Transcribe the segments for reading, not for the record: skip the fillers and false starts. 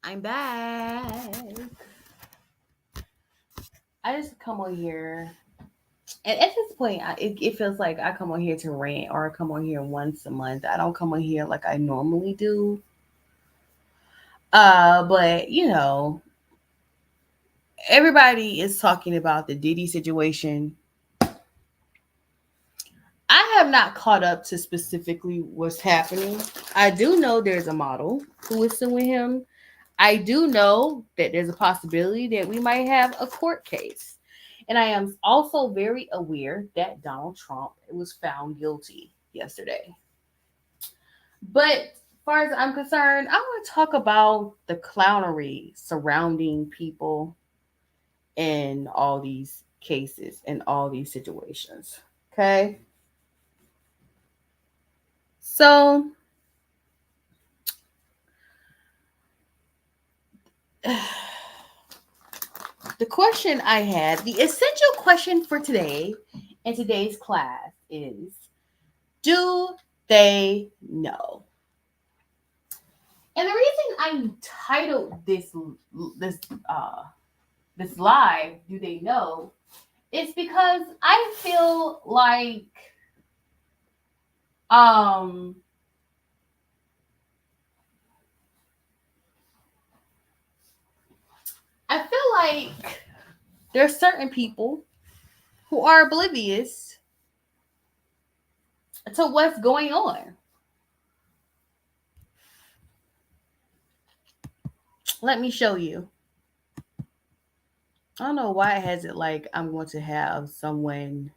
I'm back. I just come on here, and at this point, it feels like I come on here to rant or I come on here once a month. I don't come on here like I normally do. But everybody is talking about the Diddy situation. I have not caught up to specifically what's happening. I do know there's a model who is suing him. I do know that there's a possibility that we might have a court case. And I am also very aware that Donald Trump was found guilty yesterday. But as far as I'm concerned, I want to talk about the clownery surrounding people in all these cases and all these situations. Okay. So the question I had, the essential question for today in today's class is, do they know? And the reason I titled this uh this live, do they know, is because I feel like um I feel like there's certain people who are oblivious to what's going on. Let me show you. I don't know why it has it like I'm going to have someone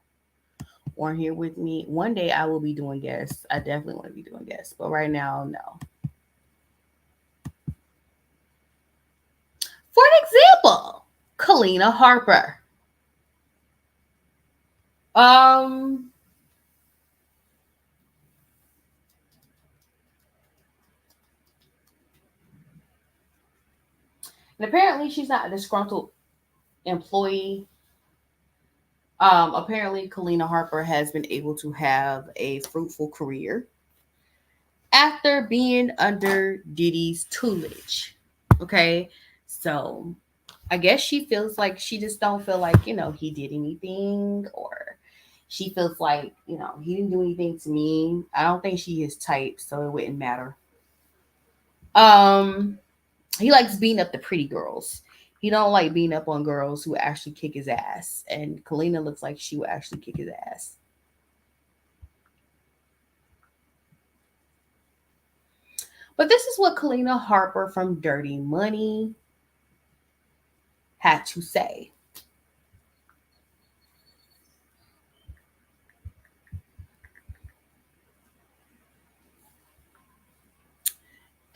on here with me. One day I will be doing guests. I definitely want to be doing guests, but right now, no. For an example, Kalina Harper. Um, and apparently she's not a disgruntled employee. Apparently Kalina Harper has been able to have a fruitful career after being under Diddy's tutelage. Okay, so I guess she feels like she just don't feel like he did anything, or she feels like he didn't do anything to me. I don't think she is type, so it wouldn't matter. Um, he likes beating up the pretty girls. He don't like beating up on girls who actually kick his ass. And Kalina looks like she would actually kick his ass. But this is what Kalina Harper from Dirty Money had to say.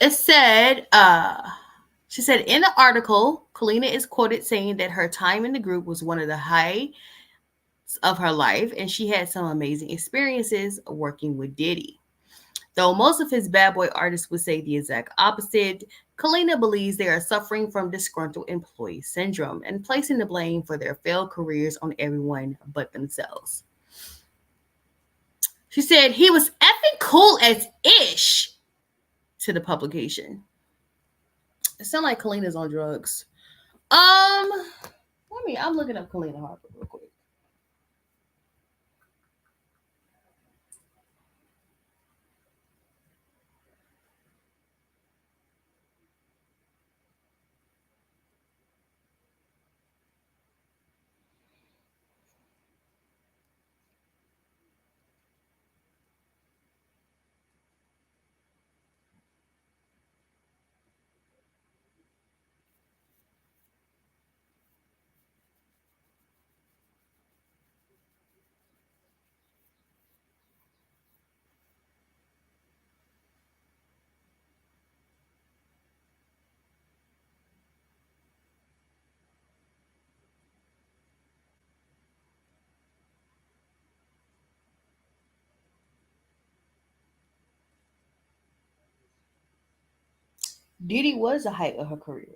It said, she said in the article, Kalina is quoted saying that her time in the group was one of the highs of her life and she had some amazing experiences working with Diddy. Though most of his bad boy artists would say the exact opposite, Kalina believes they are suffering from disgruntled employee syndrome and placing the blame for their failed careers on everyone but themselves. She said he was effing cool as ish to the publication. It sounds like Kalina's on drugs. I'm looking up Kalina Harper real quick. Diddy was the height of her career.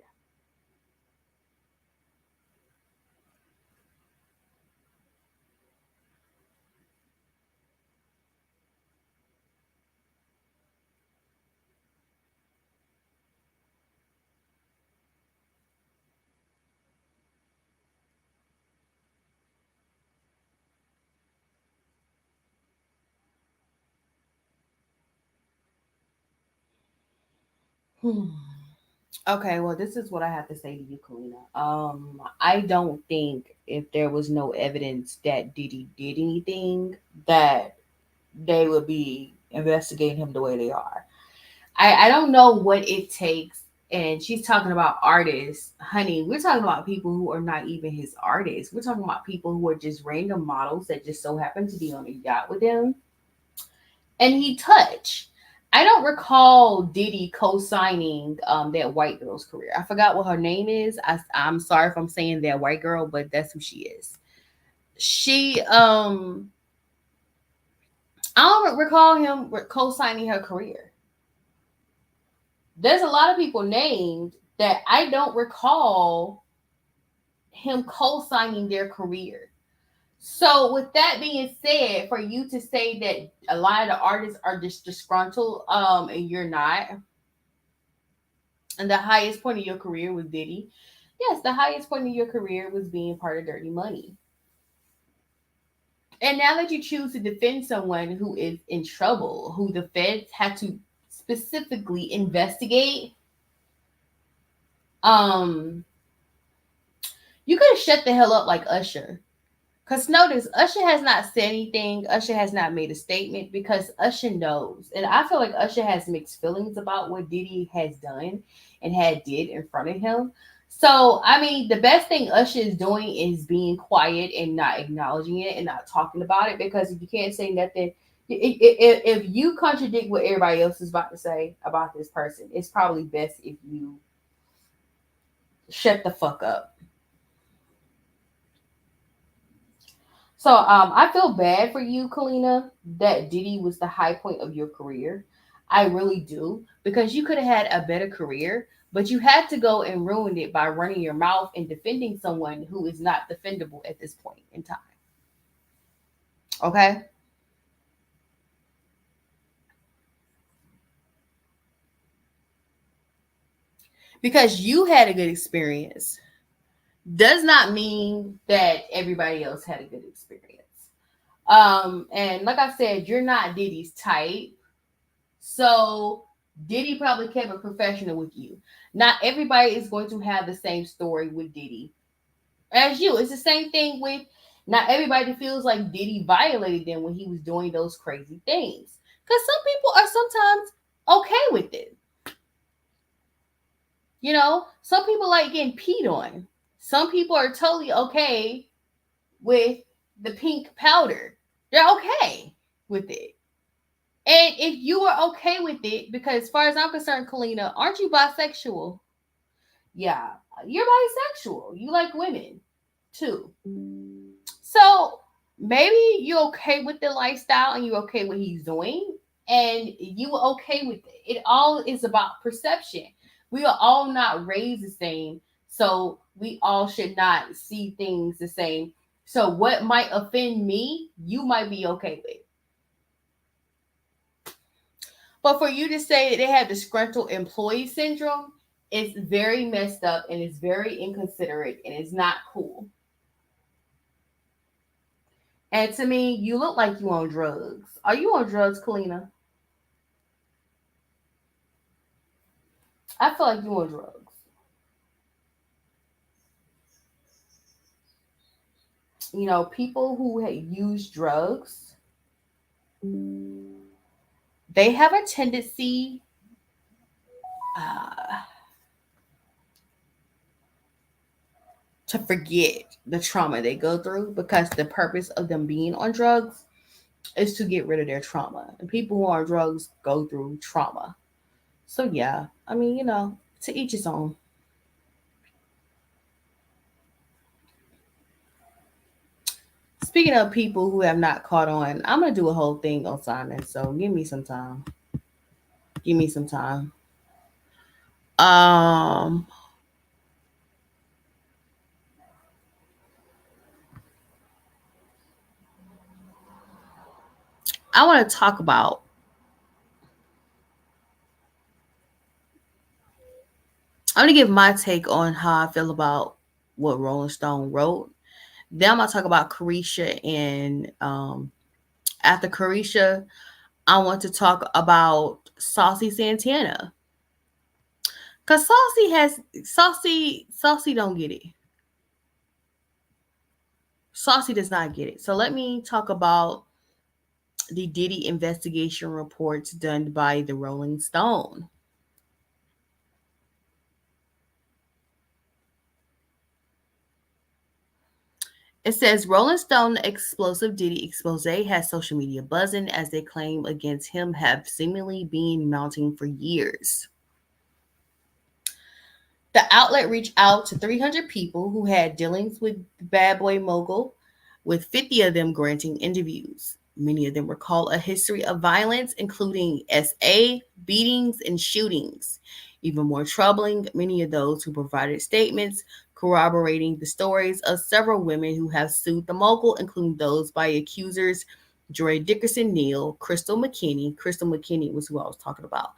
Hmm. Okay, well, this is what I have to say to you, Kalina. I don't think if there was no evidence that Diddy did anything, that they would be investigating him the way they are. I don't know what it takes. And she's talking about artists. Honey, we're talking about people who are not even his artists. We're talking about people who are just random models that just so happen to be on a yacht with him. And he touched. I don't recall Diddy co-signing that white girl's career. I forgot what her name is. I'm sorry if I'm saying that white girl, but that's who she is. She I don't recall him co-signing her career. There's a lot of people named that I don't recall him co-signing their career. So with that being said, for you to say that a lot of the artists are just disgruntled, and you're not, and the highest point of your career was Diddy. Yes, the highest point of your career was being part of Dirty Money. And now that you choose to defend someone who is in trouble, who the feds had to specifically investigate, um, you could have shut the hell up like Usher. Cause notice, Usher has not said anything. Usher has not made a statement because Usher knows, and I feel like Usher has mixed feelings about what Diddy has done and had did in front of him. So I mean, the best thing Usher is doing is being quiet and not acknowledging it and not talking about it. Because if you can't say nothing, if you contradict what everybody else is about to say about this person, it's probably best if you shut the fuck up. So I feel bad for you, Kalina, that Diddy was the high point of your career. I really do, because you could have had a better career, but you had to go and ruin it by running your mouth and defending someone who is not defendable at this point in time. Okay? Because you had a good experience does not mean that everybody else had a good experience. And like I said, you're not Diddy's type. So Diddy probably kept it professional with you. Not everybody is going to have the same story with Diddy as you. It's the same thing with not everybody feels like Diddy violated them when he was doing those crazy things. Because some people are sometimes okay with it. You know, some people like getting peed on. Some people are totally okay with the pink powder. They're okay with it. And if you are okay with it, because as far as I'm concerned, Kalina, aren't you bisexual? Yeah, you're bisexual. You like women too. So maybe you're okay with the lifestyle and you're okay with what he's doing and you are okay with it. It all is about perception. We are all not raised the same, so we all should not see things the same. So what might offend me, you might be okay with. But for you to say that they have disgruntled employee syndrome, it's very messed up and it's very inconsiderate and it's not cool. And to me, you look like you on drugs. Are you on drugs, Kalina? I feel like you on drugs. You know, people who use drugs, they have a tendency uh, to forget the trauma they go through because the purpose of them being on drugs is to get rid of their trauma. And people who are on drugs go through trauma. So yeah, I mean, to each his own. Speaking of people who have not caught on, I'm gonna do a whole thing on Simon. So give me some time. Give me some time. Um, I want to talk about. I'm gonna give my take on how I feel about what Rolling Stone wrote. Then I'm gonna talk about Carisha, and after Carisha, I want to talk about Saucy Santana. Cause Saucy don't get it. Saucy does not get it. So let me talk about the Diddy investigation reports done by the Rolling Stone. It says Rolling Stone explosive Diddy expose has social media buzzing as they claim against him have seemingly been mounting for years. The outlet reached out to 300 people who had dealings with the bad boy mogul, with 50 of them granting interviews. Many of them recall a history of violence, including SA, beatings, and shootings. Even more troubling, many of those who provided statements corroborating the stories of several women who have sued the mogul, including those by accusers Joy Dickerson Neal, Crystal McKinney. Crystal McKinney was who I was talking about.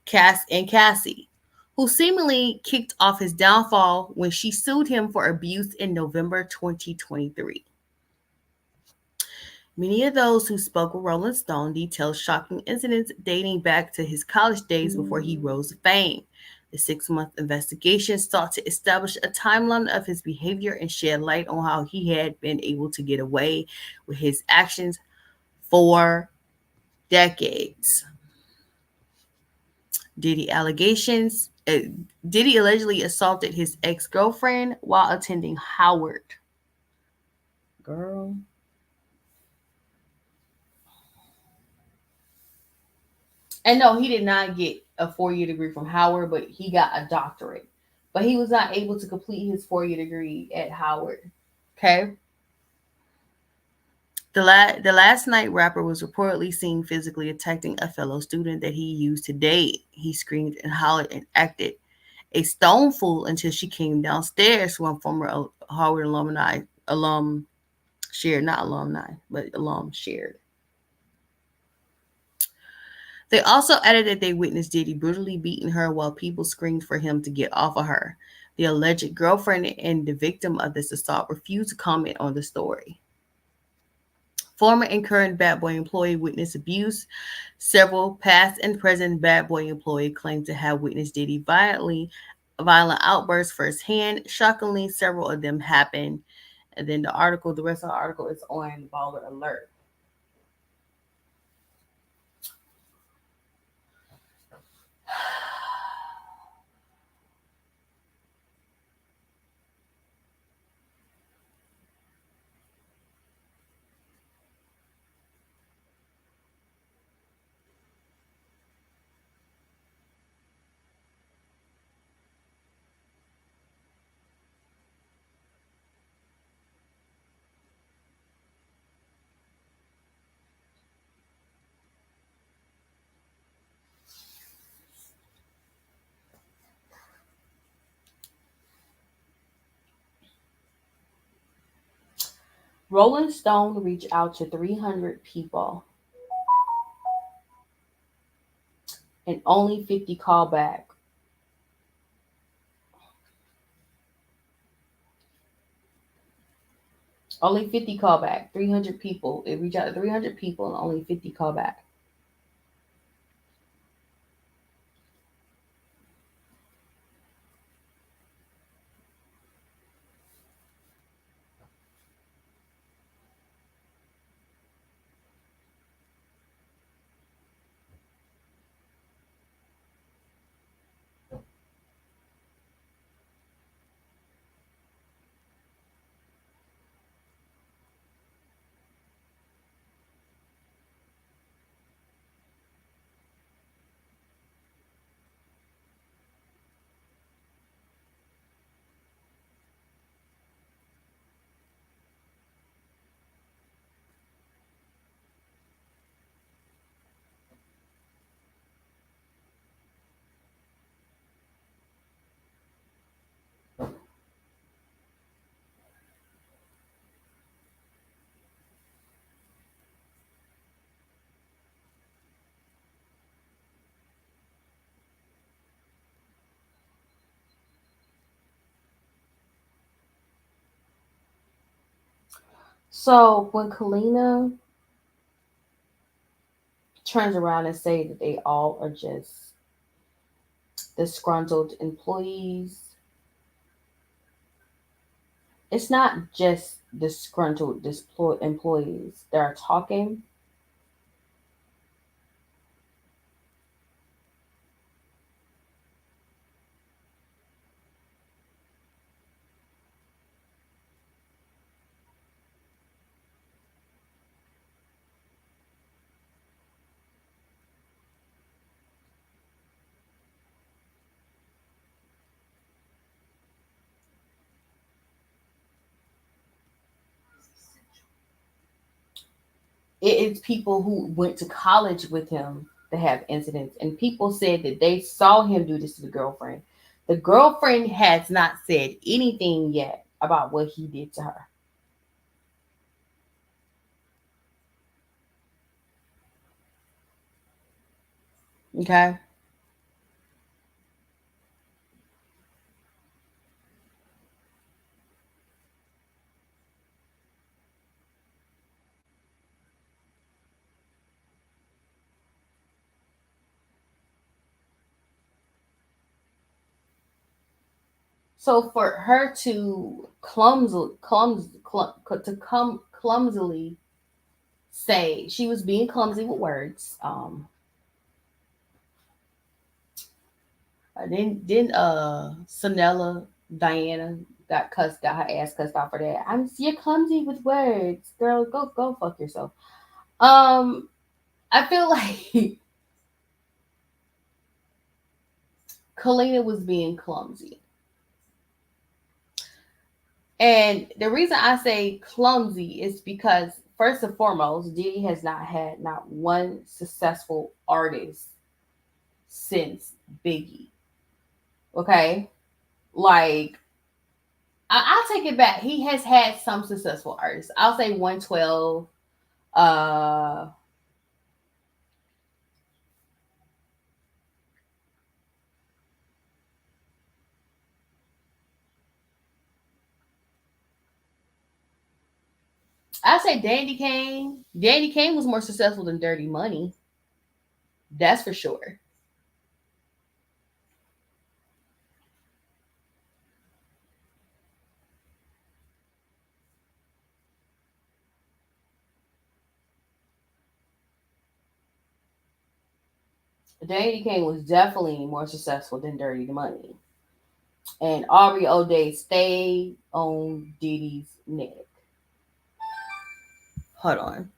Cassie, who seemingly kicked off his downfall when she sued him for abuse in November 2023. Many of those who spoke with Rolling Stone detailed shocking incidents dating back to his college days before he rose to fame. The 6-month investigation sought to establish a timeline of his behavior and shed light on how he had been able to get away with his actions for decades. Diddy allegations. Diddy allegedly assaulted his ex-girlfriend while attending Howard. Girl. And no, he did not get a 4-year degree from Howard, but he got a doctorate. But he was not able to complete his 4-year degree at Howard. Okay. The last night rapper was reportedly seen physically attacking a fellow student that he used to date. He screamed and hollered and acted a stone fool until she came downstairs. One former Howard alum shared, not alumni, but alum shared. They also added that they witnessed Diddy brutally beating her while people screamed for him to get off of her. The alleged girlfriend and the victim of this assault refused to comment on the story. Former and current Bad Boy employee witnessed abuse. Several past and present Bad Boy employees claim to have witnessed Diddy violent outbursts firsthand. Shockingly, several of them happened. And then the rest of the article is on Baller Alert. Rolling Stone reached out to 300 people and only 50 called back. Only 50 call back. 300 people. It reached out to 300 people and only 50 call back. So when Kalina turns around and say that they all are just disgruntled employees. It's not just disgruntled employees that are talking. It's people who went to college with him that have incidents, and people said that they saw him do this to the girlfriend. The girlfriend has not said anything yet about what he did to her. Okay. So for her to clumsily say she was being clumsy with words. Didn't Sanella Diana got her ass cussed out for that. You're clumsy with words, girl. Go fuck yourself. Um, I feel like Kalina was being clumsy. And the reason I say clumsy is because first and foremost, Diddy has not had not one successful artist since Biggie. Okay? Like I'll take it back. He has had some successful artists. I'll say 112. Uh I say Dandy Kane. Dandy Kane was more successful than Dirty Money. That's for sure. Danny Kane was definitely more successful than Dirty Money. And Aubrey O'Day stayed on Diddy's neck. Hold on.